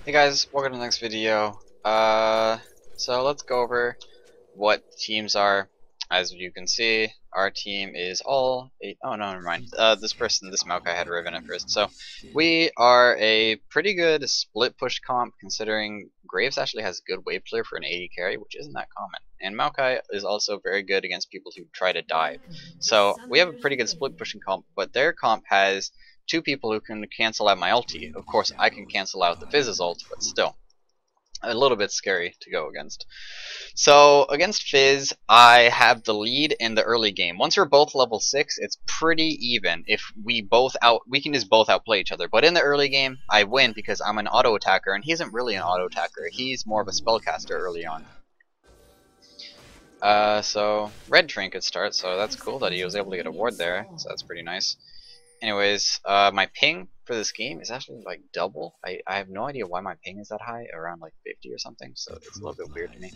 Hey guys, welcome to the next video. So let's go over what teams are. As you can see, our team is all eight. Oh no, never mind. This Maokai had Riven at first. So we are a pretty good split push comp, considering Graves actually has good wave clear for an 80 carry, which isn't that common. And Maokai is also very good against people who try to dive. So we have a pretty good split pushing comp, but their comp has two people who can cancel out my ulti. Of course, I can cancel out the Fizz's ult, but still, a little bit scary to go against. So against Fizz, I have the lead in the early game. Once we're both level 6, it's pretty even. If we can just both outplay each other. But in the early game, I win because I'm an auto attacker, and he isn't really an auto attacker. He's more of a spellcaster early on. So red trinket starts, so that's cool that he was able to get a ward there. So that's pretty nice. Anyways, my ping for this game is actually like double. I have no idea why my ping is that high, around like 50 or something, so it's a little bit weird to me.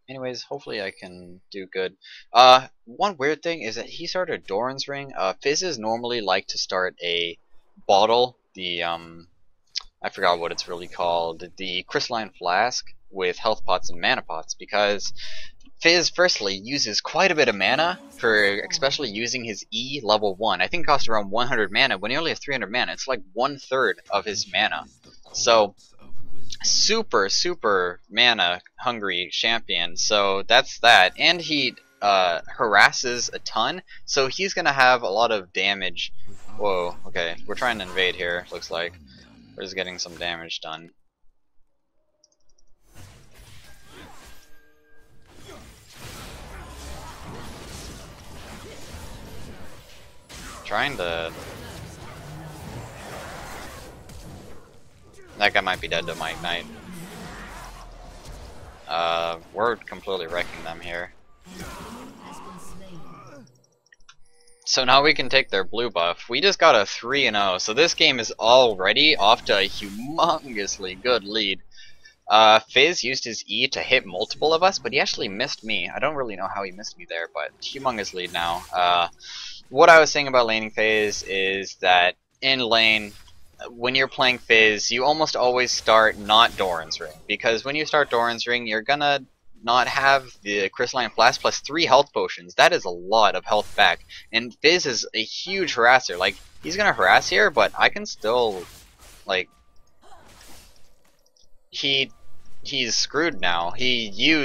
Anyways, hopefully I can do good. One weird thing is that he started Doran's Ring. Fizzes normally like to start a bottle, I forgot what it's really called, the crystalline flask with health pots and mana pots, because Fizz firstly uses quite a bit of mana for especially using his E level 1. I think it costs around 100 mana when he only has 300 mana. It's like 1/3 of his mana. So super mana hungry champion. So that's that. And he harasses a ton, so he's gonna have a lot of damage. Whoa, okay. We're trying to invade here, looks like. We're just getting some damage done. Trying to... That guy might be dead to my ignite. We're completely wrecking them here. So now we can take their blue buff. We just got a 3-0, so this game is already off to a humongously good lead. Fizz used his E to hit multiple of us, but he actually missed me. I don't really know how he missed me there, but humongous lead now. What I was saying about laning phase is that in lane, when you're playing Fizz, you almost always start not Doran's Ring, because when you start Doran's Ring, you're gonna not have the Crystalline Flask plus 3 health potions. That is a lot of health back, and Fizz is a huge harasser. Like, he's gonna harass here, but I can still, like, he's screwed now. He's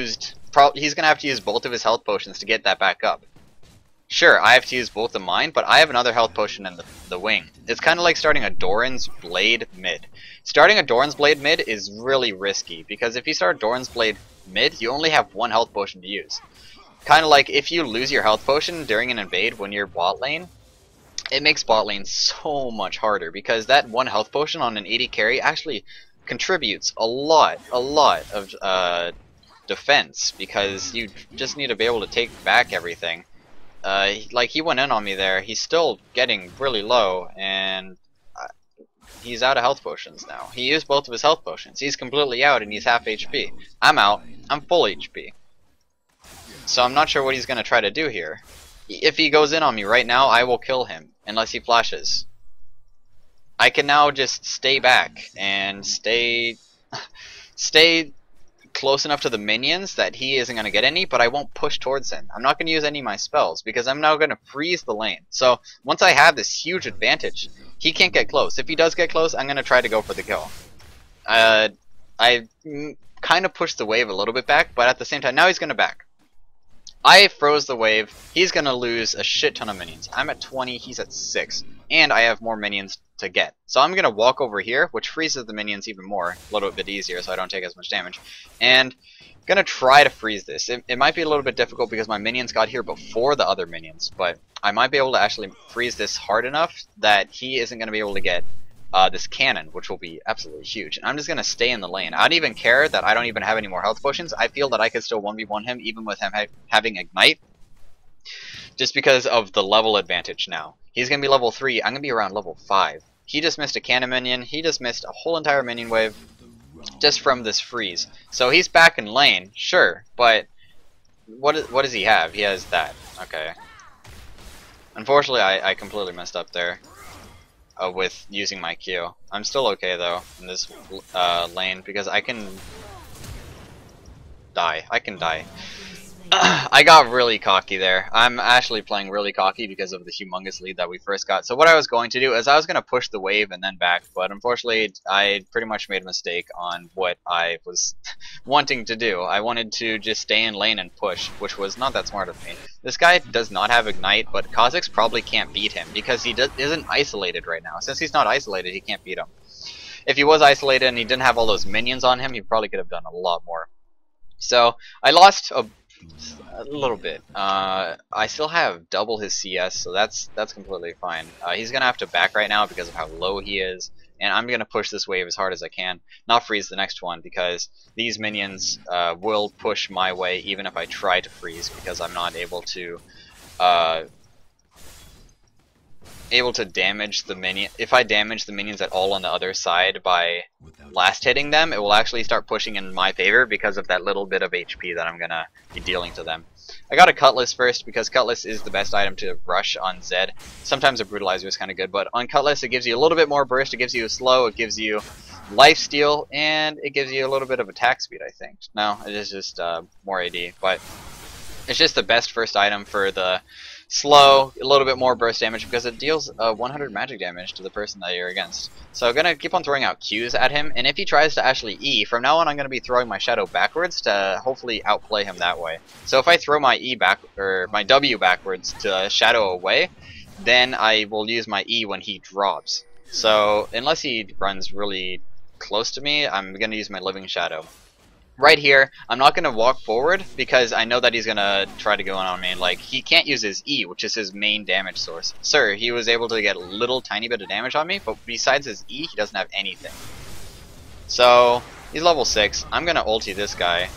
gonna have to use both of his health potions to get that back up. Sure, I have to use both of mine, but I have another health potion in the wing. It's kind of like starting a Doran's Blade mid. Starting a Doran's Blade mid is really risky, because if you start Doran's Blade mid, you only have one health potion to use. Kind of like if you lose your health potion during an invade when you're bot lane, it makes bot lane so much harder, because that one health potion on an 80 carry actually contributes a lot of defense, because you just need to be able to take back everything. Like, he went in on me there. He's still getting really low, and he's out of health potions now. He used both of his health potions. He's completely out, and he's half HP. I'm out. I'm full HP. So I'm not sure what he's going to try to do here. If he goes in on me right now, I will kill him, unless he flashes. I can now just stay back, and stay close enough to the minions that he isn't going to get any, but I won't push towards him. I'm not going to use any of my spells, because I'm now going to freeze the lane. So once I have this huge advantage, he can't get close. If he does get close, I'm going to try to go for the kill. I kind of pushed the wave a little bit back, but at the same time, now he's going to back. I froze the wave. He's going to lose a shit ton of minions. I'm at 20, he's at 6, and I have more minions to get. So I'm going to walk over here, which freezes the minions even more, a little bit easier so I don't take as much damage, and I'm going to try to freeze this. It might be a little bit difficult because my minions got here before the other minions, but I might be able to actually freeze this hard enough that he isn't going to be able to get this cannon, which will be absolutely huge. And I'm just going to stay in the lane. I don't even care that I don't even have any more health potions. I feel that I could still 1v1 him even with him having Ignite, just because of the level advantage now. He's going to be level 3, I'm going to be around level 5. He just missed a cannon minion, he just missed a whole entire minion wave just from this freeze. So he's back in lane, sure, but what does he have? He has that. Okay. Unfortunately, I completely messed up there. with using my Q. I'm still okay though in this lane because I can die. I can die. I got really cocky there. I'm actually playing really cocky because of the humongous lead that we first got. So what I was going to do is I was going to push the wave and then back, but unfortunately I pretty much made a mistake on what I was wanting to do. I wanted to just stay in lane and push, which was not that smart of me. This guy does not have Ignite, but Kha'Zix probably can't beat him because he isn't isolated right now. Since he's not isolated, he can't beat him. If he was isolated and he didn't have all those minions on him, he probably could have done a lot more. So I lost a little bit. I still have double his CS, so that's completely fine. He's gonna have to back right now because of how low he is, and I'm gonna push this wave as hard as I can, not freeze the next one because these minions will push my way even if I try to freeze because I'm not able to damage the minion. If I damage the minions at all on the other side by last hitting them, it will actually start pushing in my favor because of that little bit of HP that I'm gonna be dealing to them. I got a Cutlass first because Cutlass is the best item to rush on Zed. Sometimes a Brutalizer is kind of good, but on Cutlass it gives you a little bit more burst, it gives you a slow, it gives you lifesteal, and it gives you a little bit of attack speed, I think. No, it is just more AD, but it's just the best first item for the slow, a little bit more burst damage because it deals 100 magic damage to the person that you're against. So I'm gonna keep on throwing out Qs at him, and if he tries to actually E, from now on I'm gonna be throwing my shadow backwards to hopefully outplay him that way. So if I throw my E back or my W backwards to shadow away, then I will use my E when he drops. So unless he runs really close to me, I'm gonna use my living shadow. Right here, I'm not going to walk forward because I know that he's going to try to go in on me. Like, he can't use his E, which is his main damage source. Sir, he was able to get a little tiny bit of damage on me, but besides his E, he doesn't have anything. So, he's level 6. I'm going to ulti this guy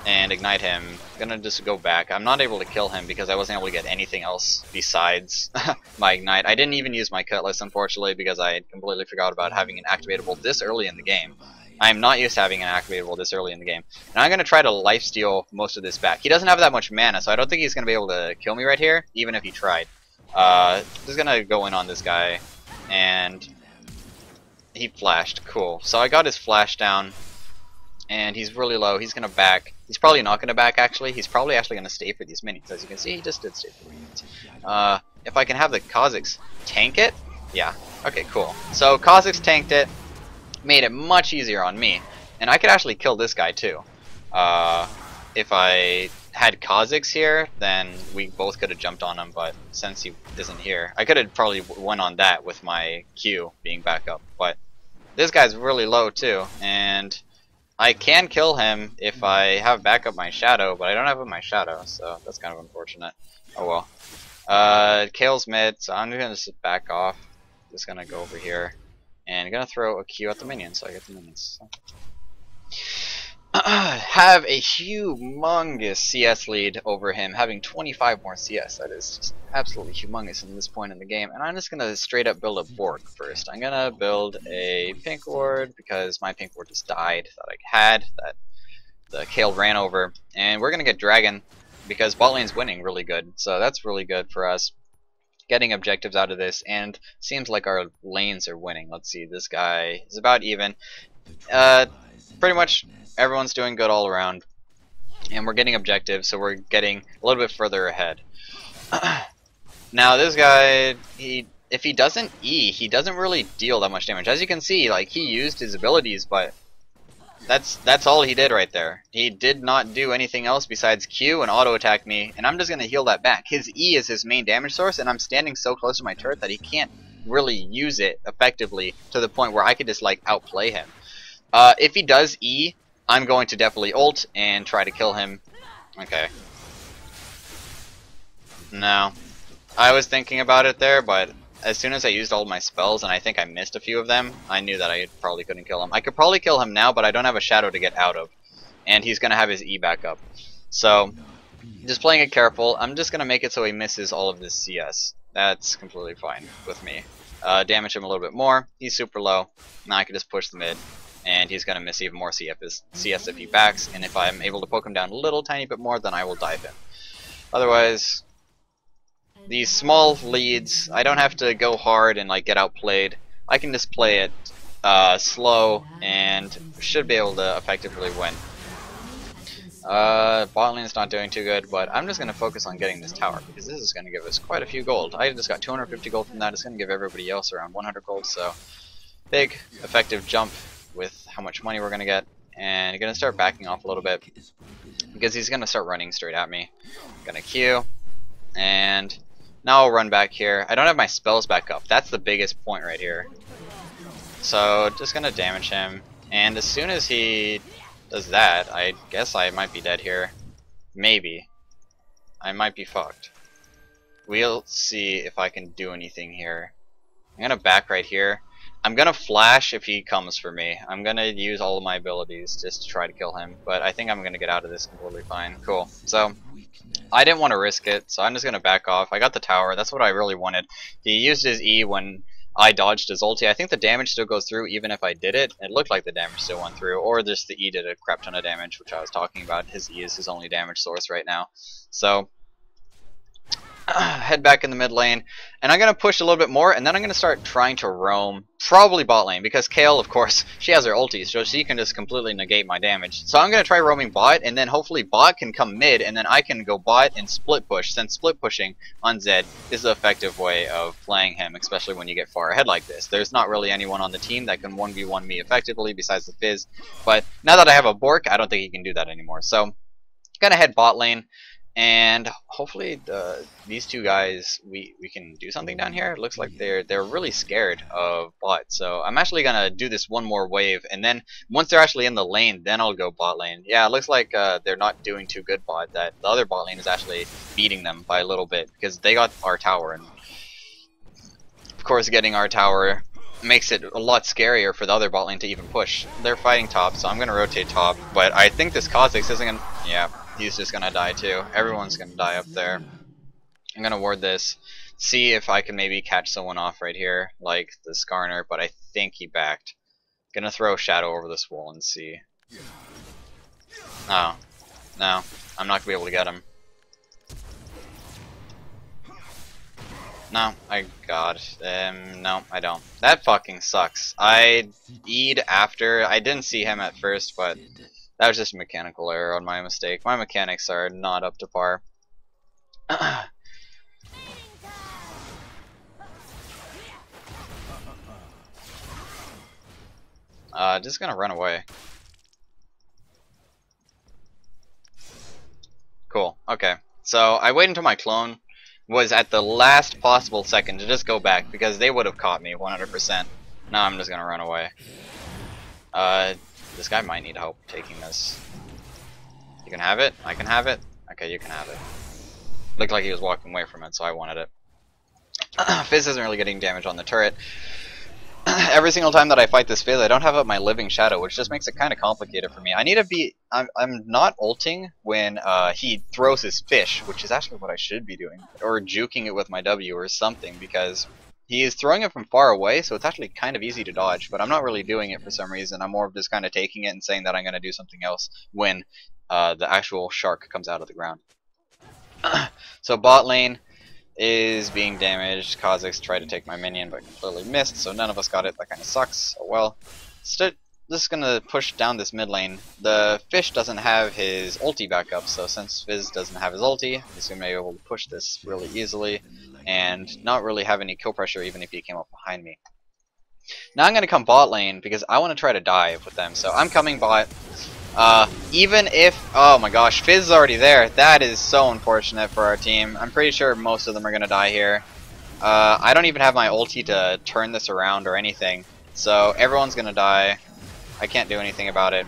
and ignite him. I'm going to just go back. I'm not able to kill him because I wasn't able to get anything else besides my ignite. I didn't even use my Cutlass, unfortunately, because I completely forgot about having an activatable this early in the game. I am not used to having an activatable this early in the game. And I'm going to try to lifesteal most of this back. He doesn't have that much mana, so I don't think he's going to be able to kill me right here, even if he tried. Just going to go in on this guy, and he flashed. Cool. So I got his flash down, and he's really low. He's going to back. He's probably not going to back, actually. He's probably actually going to stay for these minions. As you can see, he just did stay for minions. If I can have the Kha'Zix tank it, yeah. Okay, cool. So Kha'Zix tanked it. Made it much easier on me, and I could actually kill this guy too. If I had Kha'Zix here, then we both could have jumped on him, but since he isn't here, I could have probably went on that with my Q being back up, but this guy's really low too, and I can kill him if I have back up my shadow, but I don't have my shadow, so that's kind of unfortunate. Oh well. Kale's mid, so I'm gonna just back off. Just gonna go over here. And I'm gonna throw a Q at the minions, so I get the minions. Have a humongous CS lead over him, having 25 more CS. That is just absolutely humongous at this point in the game. And I'm just gonna straight up build a Bork first. I'm gonna build a pink ward because my pink ward just died that I had, that the Kale ran over. And we're gonna get Dragon because bot lane's winning really good. So that's really good for us. Getting objectives out of this, and seems like our lanes are winning. Let's see, this guy is about even. Pretty much everyone's doing good all around, and we're getting objectives, so we're getting a little bit further ahead. Now this guy, if he doesn't E, he doesn't really deal that much damage. As you can see, like, he used his abilities, but that's all he did right there. He did not do anything else besides Q and auto attack me, and I'm just gonna heal that back. His E is his main damage source, and I'm standing so close to my turret that he can't really use it effectively to the point where I could just like outplay him. If he does E, I'm going to definitely ult and try to kill him. Okay. No. I was thinking about it there, but as soon as I used all my spells, and I think I missed a few of them, I knew that I probably couldn't kill him. I could probably kill him now, but I don't have a shadow to get out of. And he's going to have his E back up. So, just playing it careful. I'm just going to make it so he misses all of this CS. That's completely fine with me. Damage him a little bit more. He's super low. Now I can just push the mid. And he's going to miss even more CS if he backs. And if I'm able to poke him down a little tiny bit more, then I will dive him. Otherwise, these small leads, I don't have to go hard and like get outplayed. I can just play it slow and should be able to effectively win. Bot lane's not doing too good, but I'm just going to focus on getting this tower because this is going to give us quite a few gold. I just got 250 gold from that. It's going to give everybody else around 100 gold, so big effective jump with how much money we're going to get. And going to start backing off a little bit because he's going to start running straight at me. Going to Q, and now I'll run back here. I don't have my spells back up. That's the biggest point right here. So just going to damage him, and as soon as he does that, I guess I might be dead here. Maybe. I might be fucked. We'll see if I can do anything here. I'm gonna back right here. I'm gonna flash if he comes for me. I'm gonna use all of my abilities just to try to kill him, but I think I'm gonna get out of this completely fine. Cool. So I didn't want to risk it, so I'm just gonna back off. I got the tower. That's what I really wanted. He used his E when I dodged his ulti. I think the damage still goes through even if I did it. It looked like the damage still went through, or just the E did a crap ton of damage, which I was talking about. His E is his only damage source right now. So head back in the mid lane, and I'm going to push a little bit more, and then I'm going to start trying to roam, probably bot lane, because Kale, of course, she has her ulti, so she can just completely negate my damage. So I'm going to try roaming bot, and then hopefully bot can come mid, and then I can go bot and split push, since split pushing on Zed is the effective way of playing him, especially when you get far ahead like this. There's not really anyone on the team that can 1v1 me effectively besides the Fizz, but now that I have a Bork, I don't think he can do that anymore. So I'm going to head bot lane. And hopefully these two guys, we can do something down here. It looks like they're really scared of bot. So I'm actually gonna do this one more wave, and then once they're actually in the lane, then I'll go bot lane. Yeah, it looks like they're not doing too good bot. That the other bot lane is actually beating them by a little bit because they got our tower, and of course getting our tower makes it a lot scarier for the other bot lane to even push. They're fighting top, so I'm gonna rotate top. But I think this Kha'Zix isn't gonna. Yeah. He's just gonna die too. Everyone's gonna die up there. I'm gonna ward this. See if I can maybe catch someone off right here, like the Skarner, but I think he backed. Gonna throw Shadow over this wall and see. Oh. No. I'm not gonna be able to get him. No, no, I don't. That fucking sucks. I E'd after. I didn't see him at first, but that was just a mechanical error on my mistake. My mechanics are not up to par. Just gonna run away. Cool, okay. So I waited until my clone was at the last possible second to just go back because they would have caught me 100%. Now I'm just gonna run away. This guy might need help taking this. You can have it? I can have it? Okay, you can have it. Looked like he was walking away from it, so I wanted it. Fizz isn't really getting damage on the turret. Every single time that I fight this Fizz, I don't have up my Living Shadow, which just makes it kind of complicated for me. I need to be... I'm not ulting when he throws his fish, which is actually what I should be doing. Or juking it with my W or something, because he is throwing it from far away, so it's actually kind of easy to dodge, but I'm not really doing it for some reason. I'm more of just kind of taking it and saying that I'm going to do something else when the actual shark comes out of the ground. So bot lane is being damaged. Kha'Zix tried to take my minion, but completely missed, so none of us got it. That kind of sucks. Oh well. Just going to push down this mid lane. The fish doesn't have his ulti back up, so since Fizz doesn't have his ulti, he's going to be able to push this really easily and not really have any kill pressure even if he came up behind me. Now I'm going to come bot lane because I want to try to dive with them. So I'm coming bot. Even if... Oh my gosh, Fizz is already there. That is so unfortunate for our team. I'm pretty sure most of them are going to die here. I don't even have my ulti to turn this around or anything. So everyone's going to die. I can't do anything about it.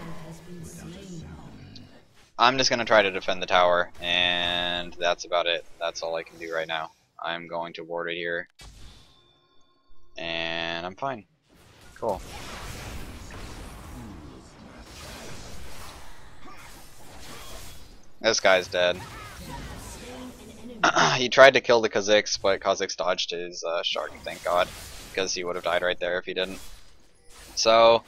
I'm just going to try to defend the tower, and that's about it. That's all I can do right now. I'm going to ward it here, and I'm fine. Cool. This guy's dead. He tried to kill the Kha'Zix, but Kha'Zix dodged his shark, thank god, because he would have died right there if he didn't. So,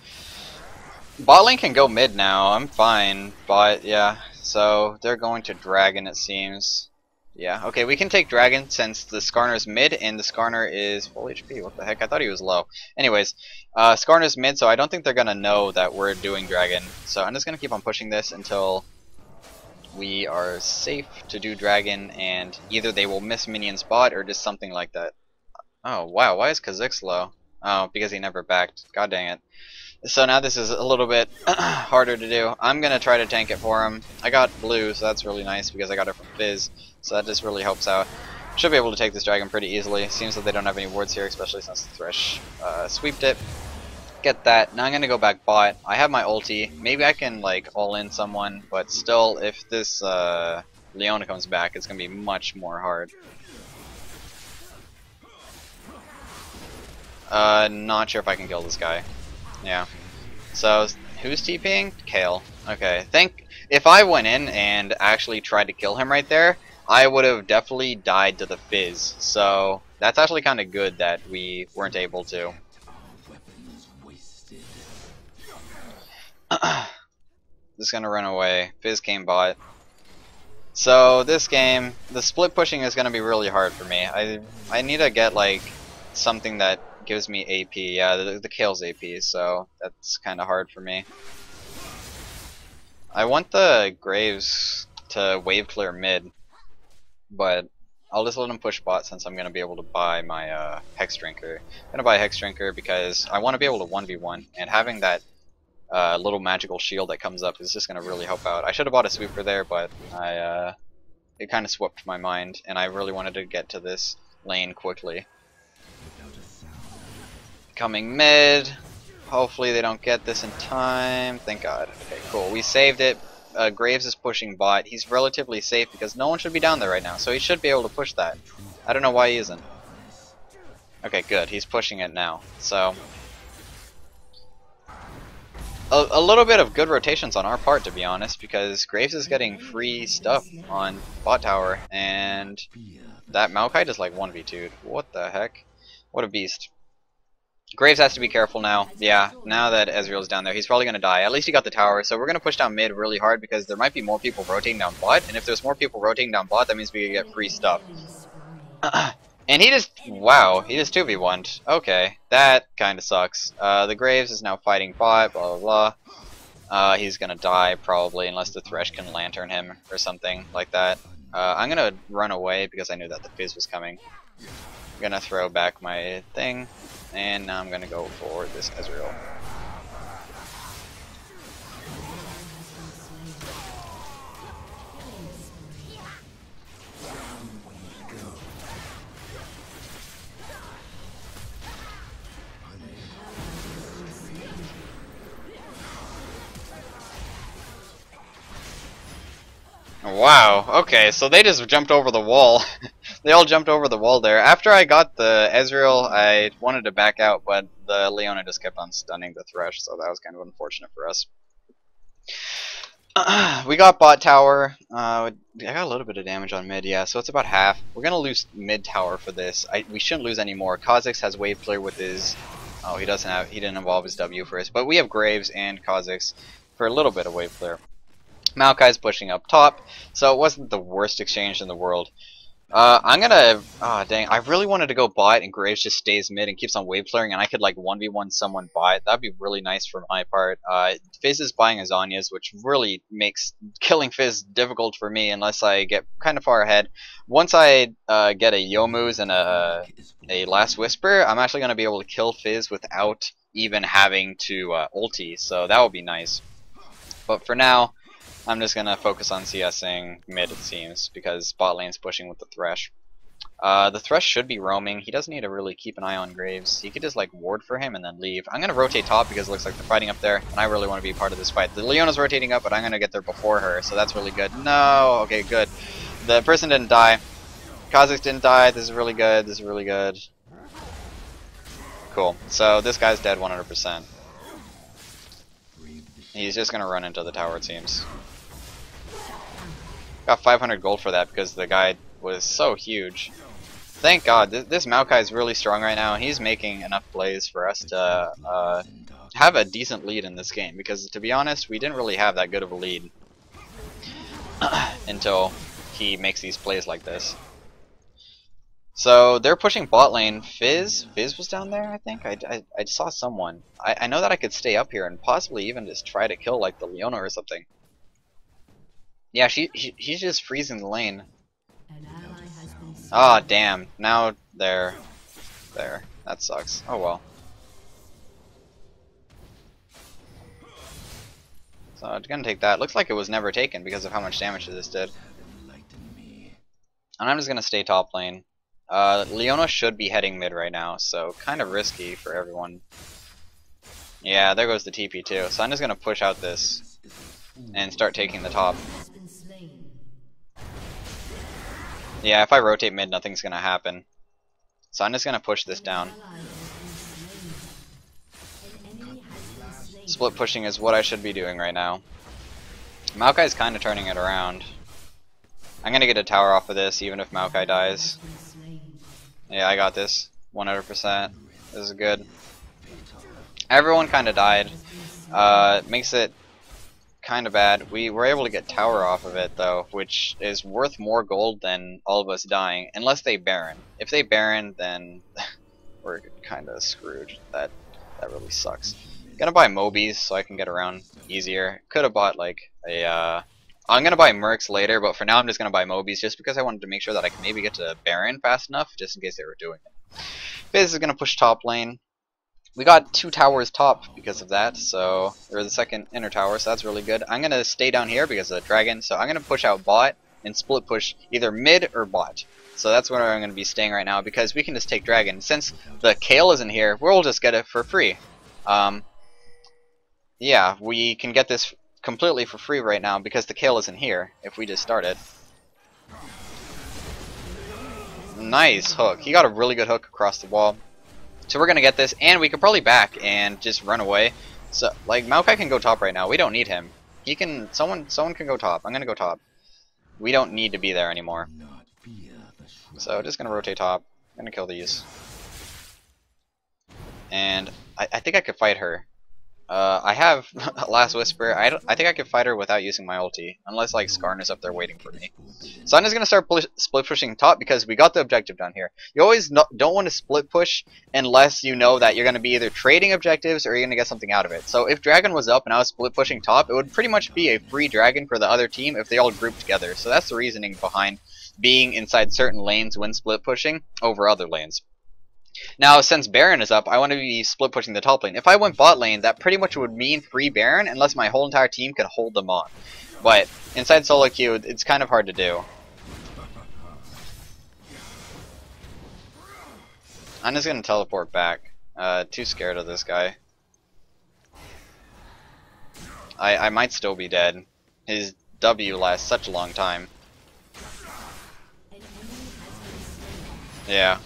bot lane can go mid now, I'm fine, but yeah, so they're going to Dragon it seems. Yeah, okay, we can take Dragon since the Skarner's mid and the Skarner is full HP. What the heck? I thought he was low. Anyways, Skarner's mid, so I don't think they're gonna know that we're doing Dragon. So I'm just gonna keep on pushing this until we are safe to do Dragon, and either they will miss minion spot or just something like that. Oh wow, why is Kha'Zix low? Oh, because he never backed. God dang it. So now this is a little bit harder to do. I'm gonna try to tank it for him. I got blue, so that's really nice because I got it from Fizz, so that just really helps out. Should be able to take this dragon pretty easily. Seems that they don't have any wards here, especially since the Thresh sweeped it. Get that. Now I'm gonna go back bot. I have my ulti. Maybe I can like all in someone, but still, if this Leona comes back, it's gonna be much more hard. Not sure if I can kill this guy. Yeah. So who's TPing? Kale. Okay. If I went in and actually tried to kill him right there, I would have definitely died to the Fizz. So that's actually kind of good that we weren't able to. Just gonna run away. Fizz came bot. So this game, the split pushing is gonna be really hard for me. I need to get like something that gives me AP. Yeah, the Kale's AP, so that's kind of hard for me. I want the Graves to wave clear mid, but I'll just let him push bot since I'm going to be able to buy my Hex Drinker. I'm going to buy a Hex Drinker because I want to be able to 1v1, and having that little magical shield that comes up is just going to really help out. I should have bought a sweeper there, but it kind of swept my mind, and I really wanted to get to this lane quickly. Coming mid. Hopefully they don't get this in time. Thank God. Okay, cool. We saved it. Graves is pushing bot. He's relatively safe because no one should be down there right now, so he should be able to push that. I don't know why he isn't. Okay, good. He's pushing it now. So a little bit of good rotations on our part, to be honest, because Graves is getting free stuff on bot tower, and that Maokai is like 1v2'd. What the heck? What a beast. Graves has to be careful now. Yeah, now that Ezreal's down there, he's probably going to die. At least he got the tower, so we're going to push down mid really hard because there might be more people rotating down bot, and if there's more people rotating down bot, that means we get free stuff. And he just, wow, he just 2v1'd. Okay, that kind of sucks. The Graves is now fighting bot, blah blah blah. He's going to die probably, unless the Thresh can lantern him or something like that. I'm going to run away because I knew that the Fizz was coming. I'm going to throw back my thing. And now I'm gonna go for this Ezreal. Wow, okay, so they just jumped over the wall. They all jumped over the wall there. After I got the Ezreal, I wanted to back out, but the Leona just kept on stunning the Thresh, so that was kind of unfortunate for us. We got bot tower. I got a little bit of damage on mid, yeah, so it's about half. We're gonna lose mid tower for this. We shouldn't lose any more. Kha'Zix has wave clear with his... Oh, he didn't evolve his W first, but we have Graves and Kha'Zix for a little bit of wave clear. Maokai's pushing up top, so it wasn't the worst exchange in the world. I'm gonna... Oh, dang. I really wanted to go bot and Graves just stays mid and keeps on wave clearing and I could like 1v1 someone bot. That'd be really nice for my part. Fizz is buying Azanias, which really makes killing Fizz difficult for me unless I get kind of far ahead. Once I get a Yomu's and a Last Whisper, I'm actually going to be able to kill Fizz without even having to ulti, so that would be nice. But for now, I'm just going to focus on CSing mid, it seems, because bot lane's pushing with the Thresh. The Thresh should be roaming. He doesn't need to really keep an eye on Graves. He could just like ward for him and then leave. I'm going to rotate top because it looks like they're fighting up there, and I really want to be part of this fight. The Leona's rotating up, but I'm going to get there before her, so that's really good. No! Okay, good. The person didn't die. Kha'Zix didn't die. This is really good. This is really good. Cool. So this guy's dead 100%. He's just going to run into the tower, it seems. Got 500 gold for that because the guy was so huge. Thank God, this Maokai is really strong right now. He's making enough plays for us to have a decent lead in this game. Because to be honest, we didn't really have that good of a lead until he makes these plays like this. So they're pushing bot lane. Fizz was down there, I think. I saw someone. I know that I could stay up here and possibly even just try to kill like the Leona or something. Yeah, he's just freezing the lane. Oh damn! Now there. That sucks. Oh well. So it's gonna take that. Looks like it was never taken because of how much damage this did. And I'm just gonna stay top lane. Leona should be heading mid right now, so kind of risky for everyone. Yeah, there goes the TP too. So I'm just gonna push out this and start taking the top. Yeah, if I rotate mid, nothing's gonna happen. So I'm just gonna push this down. Split pushing is what I should be doing right now. Maokai's kind of turning it around. I'm gonna get a tower off of this, even if Maokai dies. Yeah, I got this. 100%. This is good. Everyone kind of died. Makes it kind of bad. We were able to get tower off of it though, which is worth more gold than all of us dying, unless they Baron. If they Baron, then we're kind of screwed. That really sucks. Gonna buy Mobies so I can get around easier. Could have bought like a. I'm gonna buy Mercs later, but for now I'm just gonna buy Mobies just because I wanted to make sure that I can maybe get to Baron fast enough, just in case they were doing it. Fizz is gonna push top lane. We got 2 towers top because of that, so or the second inner tower, so that's really good. I'm gonna stay down here because of the dragon, so I'm gonna push out bot and split push either mid or bot. So that's where I'm gonna be staying right now because we can just take dragon. Since the Kayle isn't here, we'll just get it for free. Yeah, we can get this completely for free right now because the Kayle isn't here. If we just started. Nice hook. He got a really good hook across the wall. So we're gonna get this, and we could probably back and just run away. So like Maokai can go top right now. We don't need him. He can. Someone can go top. I'm gonna go top. We don't need to be there anymore. So just gonna rotate top. I'm gonna kill these. And I think I could fight her. I have Last Whisper. I think I could fight her without using my ulti, unless like Skarn is up there waiting for me. So I'm just gonna start split pushing top because we got the objective done here. You always don't want to split push unless you know that you're gonna be either trading objectives or you're gonna get something out of it. So if Dragon was up and I was split pushing top, it would pretty much be a free Dragon for the other team if they all grouped together. So that's the reasoning behind being inside certain lanes when split pushing over other lanes. Now, since Baron is up, I want to be split pushing the top lane. If I went bot lane, that pretty much would mean free Baron unless my whole entire team could hold them on. But inside solo queue, it's kind of hard to do. I'm just going to teleport back. Too scared of this guy. I might still be dead. His W lasts such a long time. Yeah.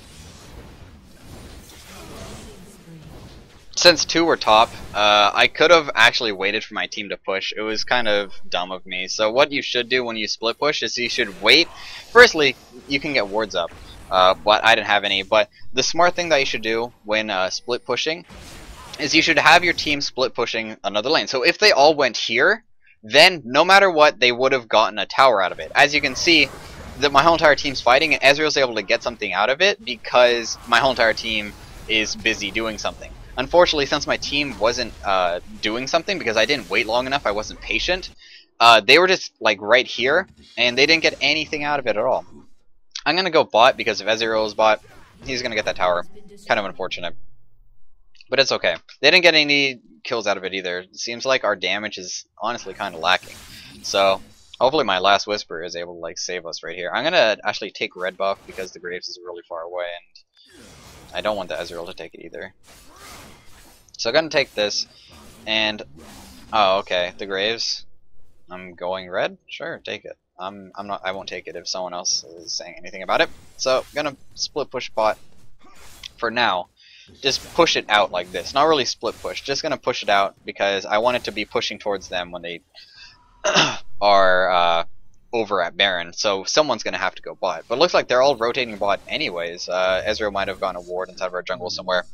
Since 2 were top, I could have actually waited for my team to push. It was kind of dumb of me. So what you should do when you split push is you should wait. Firstly, you can get wards up, but I didn't have any. But the smart thing that you should do when split pushing is you should have your team split pushing another lane. So if they all went here, then no matter what, they would have gotten a tower out of it. As you can see, that my whole entire team's fighting, and Ezreal's able to get something out of it because my whole entire team is busy doing something. Unfortunately, since my team wasn't doing something because I didn't wait long enough, I wasn't patient, they were just like right here, and they didn't get anything out of it at all. I'm going to go bot because if Ezreal's bot, he's going to get that tower. Kind of unfortunate. But it's okay. They didn't get any kills out of it either. It seems like our damage is honestly kind of lacking. So hopefully my Last Whisper is able to like save us right here. I'm going to actually take red buff because the Graves is really far away, and I don't want the Ezreal to take it either. So I'm gonna take this, and oh, okay, the Graves. I'm going red. Sure, take it. I'm not. I won't take it if someone else is saying anything about it. So gonna split push bot for now. Just push it out like this. Not really split push. Just gonna push it out because I want it to be pushing towards them when they are over at Baron. So someone's gonna have to go bot. But it looks like they're all rotating bot anyways. Ezreal might have gone a ward inside of our jungle somewhere.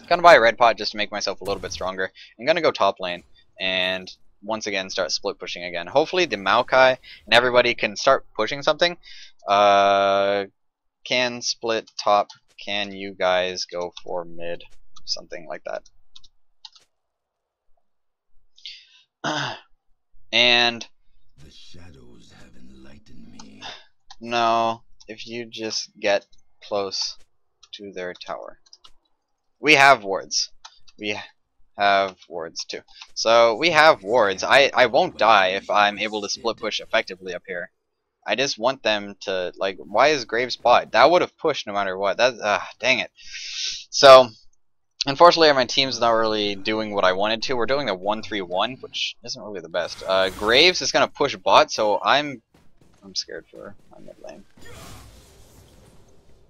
Gonna buy a red pot just to make myself a little bit stronger. I'm gonna go top lane, and once again start split pushing again. Hopefully the Maokai and everybody can start pushing something. Can split top. Can you guys go for mid? Something like that. And the shadows have enlightened me. No, if you just get close to their tower. We have wards. We have wards too. So we have wards. I won't die if I'm able to split push effectively up here. I just want them to, like, why is Graves bot? That would have pushed no matter what. That dang it. So unfortunately my team's not really doing what I wanted to. We're doing a 1-3-1, which isn't really the best. Graves is gonna push bot, so I'm scared for my mid lane.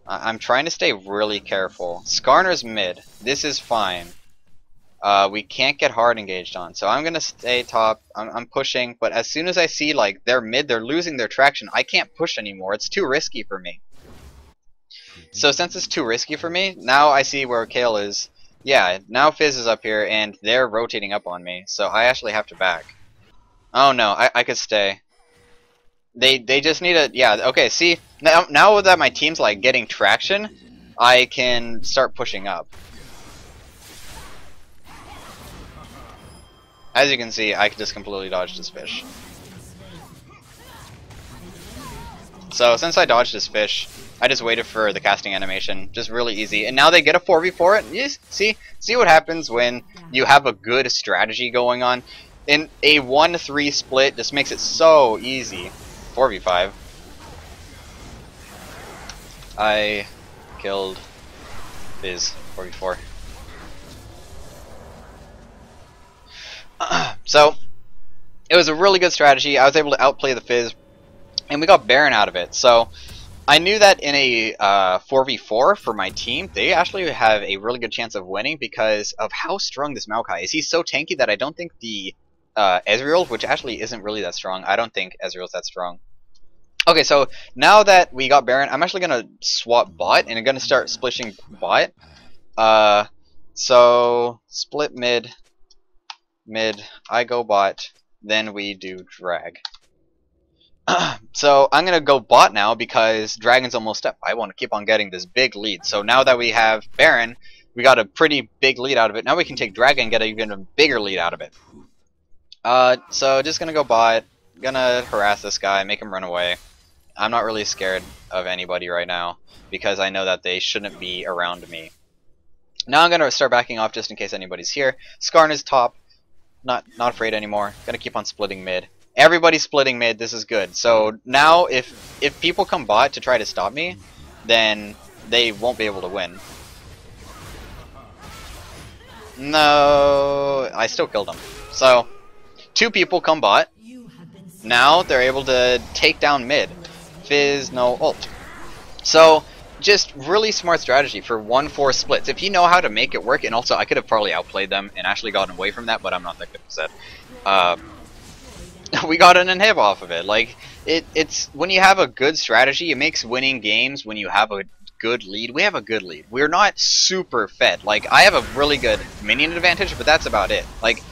I'm trying to stay really careful. Skarner's mid. This is fine. We can't get hard engaged on, so I'm gonna stay top. I'm pushing, but as soon as I see like they're mid, they're losing their traction. I can't push anymore. It's too risky for me. So since it's too risky for me, now I see where Kale is. Yeah, now Fizz is up here and they're rotating up on me, so I actually have to back. Oh no, I could stay. They just need a, yeah, okay, see, now that my team's like getting traction, I can start pushing up. As you can see, I just completely dodged his fish. So since I dodged his fish, I just waited for the casting animation, just really easy. And now they get a 4v4 it. You see what happens when you have a good strategy going on. In a 1-3 split, this makes it so easy. 4v5. I killed Fizz 4v4. So it was a really good strategy. I was able to outplay the Fizz, and we got Baron out of it. So I knew that in a 4v4 for my team, they actually have a really good chance of winning because of how strong this Maokai is. He's so tanky that I don't think the Ezreal, which actually isn't really that strong, I don't think Ezreal's that strong. Okay, so now that we got Baron, I'm actually going to swap bot, and I'm going to start splishing bot. So split mid, I go bot, then we do drag. So I'm going to go bot now because Dragon's almost up. I want to keep on getting this big lead. So now that we have Baron, we got a pretty big lead out of it. Now we can take Dragon and get even a bigger lead out of it. So just going to go bot, gonna harass this guy, make him run away. I'm not really scared of anybody right now because I know that they shouldn't be around me. Now I'm gonna start backing off just in case anybody's here. Skarn is top, not afraid anymore. Gonna keep on splitting mid. Everybody's splitting mid. This is good. So now if people come bot to try to stop me, then they won't be able to win. No, I still killed him. So 2 people come bot. Now they're able to take down mid. Fizz, no ult. So just really smart strategy for 1-4 splits. If you know how to make it work, and also I could have probably outplayed them and actually gotten away from that, but I'm not that good at that. We got an inhib off of it. Like it's when you have a good strategy, it makes winning games when you have a good lead. We have a good lead. We're not super fed. Like I have a really good minion advantage, but that's about it. Like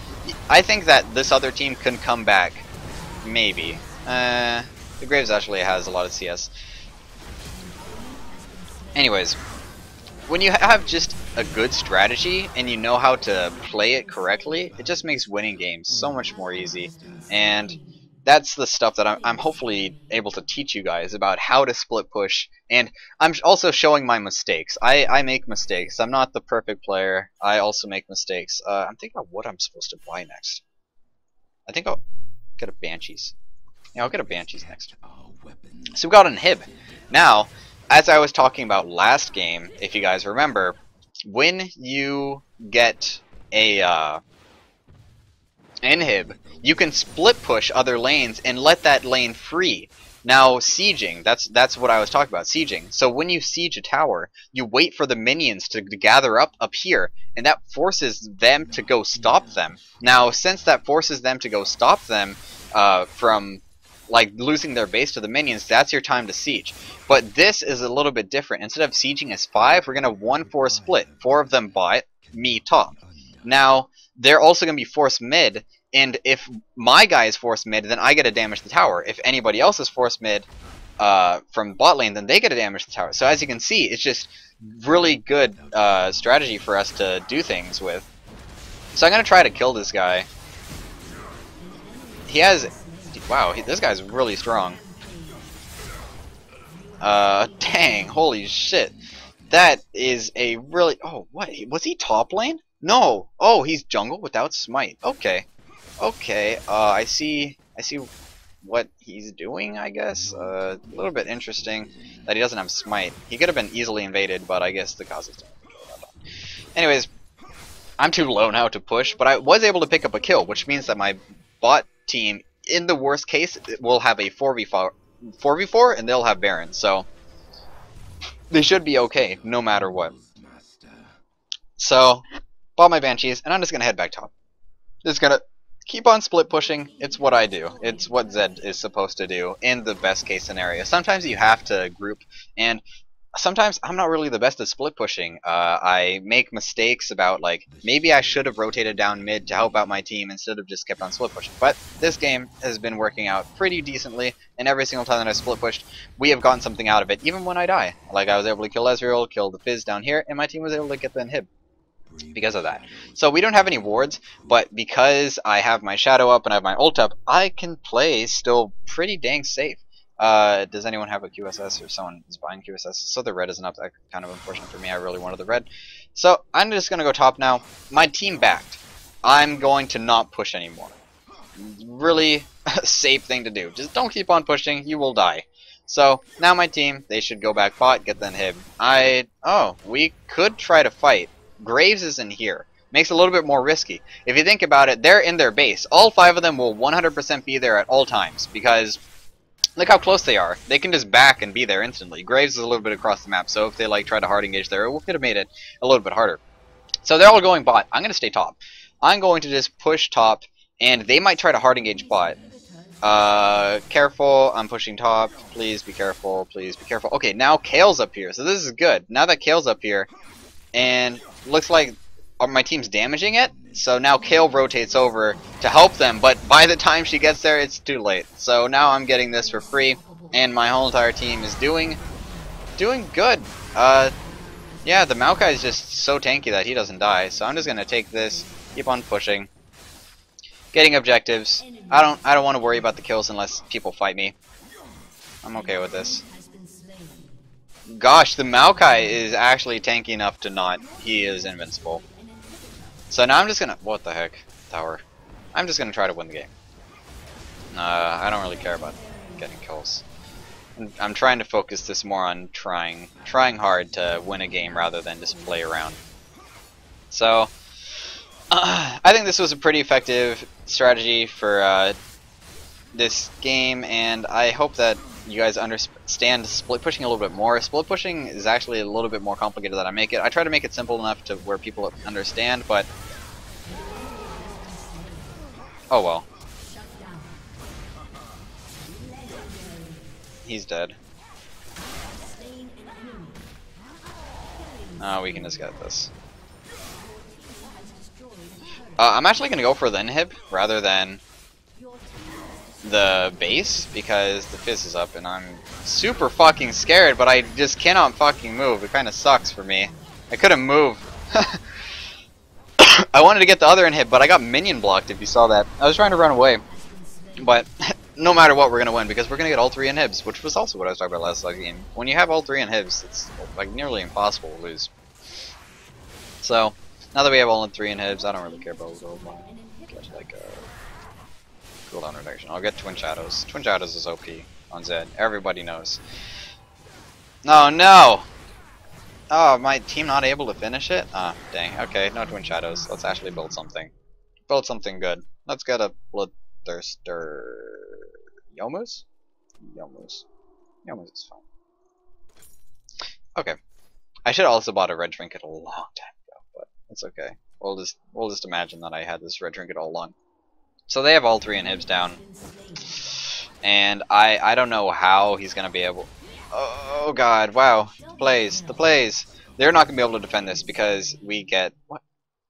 I think that this other team can come back. Maybe. The Graves actually has a lot of CS. Anyways, when you have just a good strategy and you know how to play it correctly, it just makes winning games so much more easy. And that's the stuff that I'm hopefully able to teach you guys about how to split push. And I'm also showing my mistakes. I make mistakes. I'm not the perfect player. I also make mistakes. I'm thinking about what I'm supposed to buy next. I think I'll get a Banshees. Yeah, I'll get a Banshees next. So we got an inhib. Now, as I was talking about last game, if you guys remember, when you get a inhib, you can split push other lanes and let that lane free. Now, sieging, that's what I was talking about, sieging. So when you siege a tower, you wait for the minions to gather up here, and that forces them to go stop them. Now, since that forces them to go stop them from like losing their base to the minions, that's your time to siege. But this is a little bit different. Instead of sieging as 5, we're gonna 1-4 split. 4 of them bot, me top. Now, they're also going to be forced mid, and if my guy is forced mid, then I get to damage the tower. If anybody else is forced mid from bot lane, then they get to damage the tower. So as you can see, it's just really good strategy for us to do things with. So I'm going to try to kill this guy. He has... Wow, this guy's really strong. Dang, holy shit. That is a really... Oh, what? Was he top lane? No! Oh, he's jungle without smite. Okay. Okay, I see what he's doing, I guess. A little bit interesting that he doesn't have smite. He could have been easily invaded, but I guess the causes don't. Anyways, I'm too low now to push, but I was able to pick up a kill, which means that my bot team, in the worst case, will have a 4v4 and they'll have Baron, so they should be okay no matter what. So, bought my Banshees, and I'm just gonna head back top. Just gonna keep on split pushing. It's what I do. It's what Zed is supposed to do in the best case scenario. Sometimes you have to group, and sometimes I'm not really the best at split pushing. I make mistakes about, like, maybe I should have rotated down mid to help out my team instead of just kept on split pushing. But this game has been working out pretty decently, and every single time that I split pushed, we have gotten something out of it, even when I die. Like, I was able to kill Ezreal, kill the Fizz down here, and my team was able to get the inhib because of that. So we don't have any wards, but because I have my shadow up and I have my ult up, I can play still pretty dang safe. Does anyone have a QSS, or someone is buying QSS? So the red isn't up. That's kind of unfortunate for me. I really wanted the red. So I'm just going to go top now. My team backed. I'm going to not push anymore. Really safe thing to do. Just don't keep on pushing. You will die. So now my team, they should go back bot, get the inhib. Oh, we could try to fight. Graves is in here. Makes it a little bit more risky. If you think about it, they're in their base. All 5 of them will 100% be there at all times, because look how close they are. They can just back and be there instantly. Graves is a little bit across the map, so if they like try to hard engage there, it could have made it a little bit harder. So they're all going bot. I'm going to stay top. I'm going to just push top, and they might try to hard engage bot. Careful. I'm pushing top. Please be careful. Please be careful. Okay, now Kale's up here, so this is good. Now that Kale's up here, and looks like my team's damaging it, so now Kale rotates over to help them, but by the time she gets there, it's too late. So now I'm getting this for free, and my whole entire team is doing good. Yeah, the Maokai is just so tanky that he doesn't die, so I'm just gonna take this, keep on pushing, getting objectives. I don't want to worry about the kills unless people fight me. I'm okay with this. Gosh, the Maokai is actually tanky enough to not. He is invincible. So now I'm just gonna... What the heck? Tower. I'm just gonna try to win the game. I don't really care about getting kills. I'm trying to focus this more on trying hard to win a game rather than just play around. So, I think this was a pretty effective strategy for this game, and I hope that you guys understand split pushing a little bit more. Split pushing is actually a little bit more complicated than I make it. I try to make it simple enough to where people understand, but oh well. He's dead. Oh, we can just get this. I'm actually going to go for the inhib rather than the base, because the Fizz is up and I'm super fucking scared, but I just cannot fucking move. It kind of sucks for me. I couldn't move. I wanted to get the other inhib, but I got minion blocked, if you saw that. I was trying to run away, but no matter what, we're going to win, because we're going to get all 3 inhibs, which was also what I was talking about last game. When you have all 3 inhibs, it's like nearly impossible to lose. So, now that we have all 3 inhibs, I don't really care about gold. Get like cooldown reduction. I'll get Twin Shadows. Twin Shadows is OP on Zed. Everybody knows. No, no! Oh, my team not able to finish it? Ah, dang. Okay, no Twin Shadows. Let's actually build something. Build something good. Let's get a Bloodthirster... Yomus? Yomus. Yomus is fine. Okay. I should also bought a red trinket a long time ago, but it's okay. We'll just imagine that I had this red trinket all along. So they have all 3 inhibs down, and I don't know how he's gonna be able. Oh god! Wow! The plays. They're not gonna be able to defend this because we get what?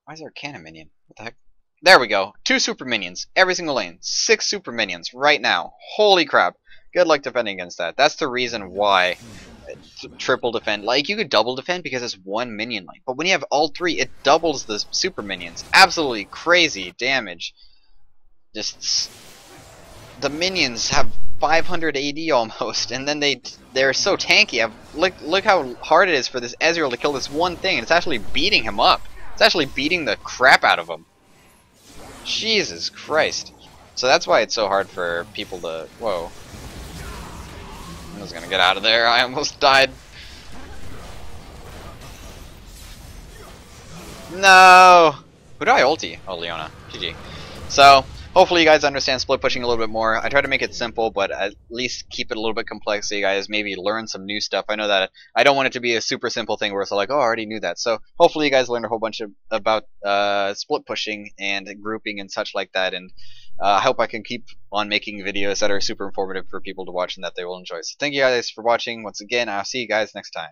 Why is there a cannon minion? What the heck? There we go. 2 super minions. Every single lane. 6 super minions right now. Holy crap. Good luck defending against that. That's the reason why triple defend. Like, you could double defend because it's 1 minion lane. But when you have all 3, it doubles the super minions. Absolutely crazy damage. Just... The minions have 500 AD almost, and then they're so tanky. Look how hard it is for this Ezreal to kill this one thing, and it's actually beating him up. It's actually beating the crap out of him. Jesus Christ. So that's why it's so hard for people to... Whoa. I was gonna get out of there. I almost died. No! Who do I ulti? Oh, Leona. GG. So, hopefully you guys understand split pushing a little bit more. I try to make it simple, but at least keep it a little bit complex so you guys maybe learn some new stuff. I know that I don't want it to be a super simple thing where it's like, oh, I already knew that. So hopefully you guys learned a whole bunch about split pushing and grouping and such like that. And I hope I can keep on making videos that are super informative for people to watch and that they will enjoy. So thank you guys for watching. Once again, I'll see you guys next time.